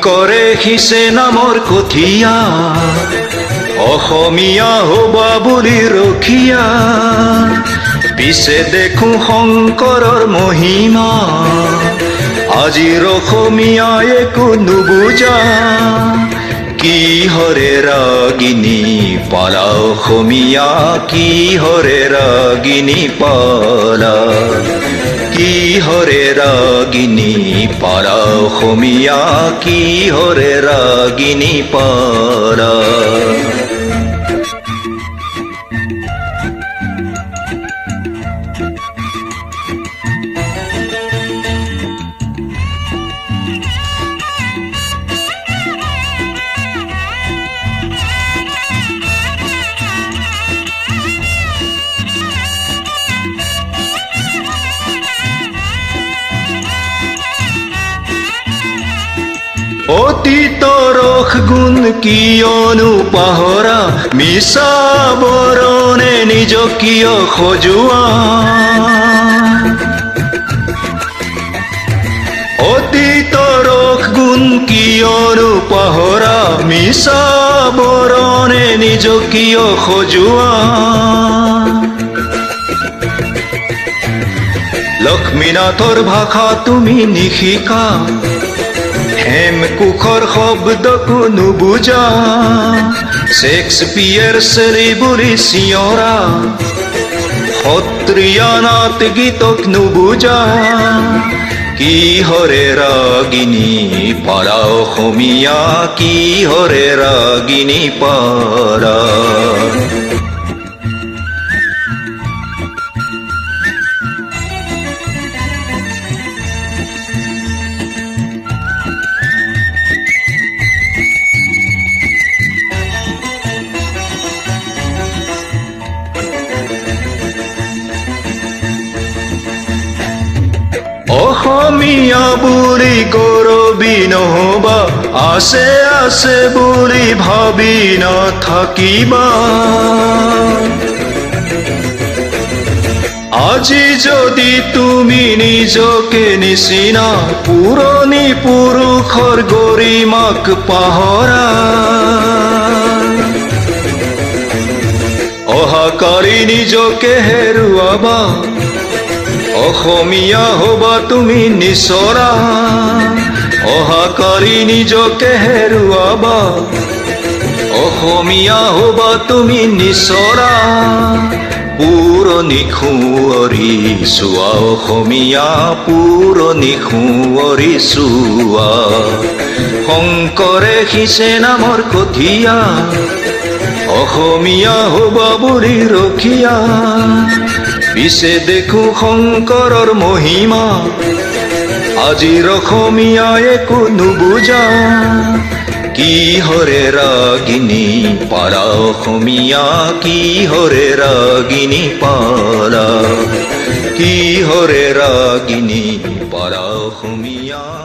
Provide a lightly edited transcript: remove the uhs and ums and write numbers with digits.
শংকৰে সিঁচে নামৰ কঠীয়া অসমীয়া হবা বুলি ৰখীয়া পিছে দেখো শংকৰৰ মহিমা আজিৰ অসমীয়াই একো নুবুজা কিহৰে ৰাগিনী পালা অসমীয়া কিহৰে ৰাগিনী পালা কিহৰে ৰাগিনী পালা অসমীয়া কিহৰে ৰাগিনী পালা অতীতৰ গুণ কিয়নো পাহৰা মিছা বৰণে নিজক কিয় সজোৱা অতীতৰ গুণ কিয়নো পাহৰা মিছা বৰণে নিজক কিয় সজোৱা লক্ষ্মীনাথৰ ভাষা তুমি নিশিকা হেমকোষৰ শব্দকো নুবুজা শেক্সপিয়েৰ চেলি বুলি চিঞৰা সত্ৰীয়া নাট গীতক নুবুজা কিহৰে ৰাগিনী পালা অসমীয়া কিহৰে ৰাগিনী পালা অসমীয়া বুলি গৌৰৱী নহবা আছে আছে বুলি ভাবি নাথাকিবা আজি যদি তুমি নিজকে নিচিনা পুৰণি পুৰুষৰ গৰিমাক পাহৰা অহাকাৰী নিজকে হেৰুৱাবা অসমীয়া হবা তুমি নিচৰা অহাকাৰী নিজকে হেৰুৱাবা অসমীয়া হবা তুমি নিচৰা পুৰণি সুঁৱৰি চোৱা অসমীয়া পুৰণি সুঁৱৰি চোৱা শংকৰে সিঁচে নামৰ কঠীয়া অসমীয়া হবা বুলি ৰখীয়া পিছে দেখো শংকৰৰ মহিমা আজিৰ অসমীয়াই একো নুবুজা কিহৰে ৰাগিনী পালা অসমীয়া কিহৰে ৰাগিনী পালা কিহৰে ৰাগিনী পালা অসমীয়া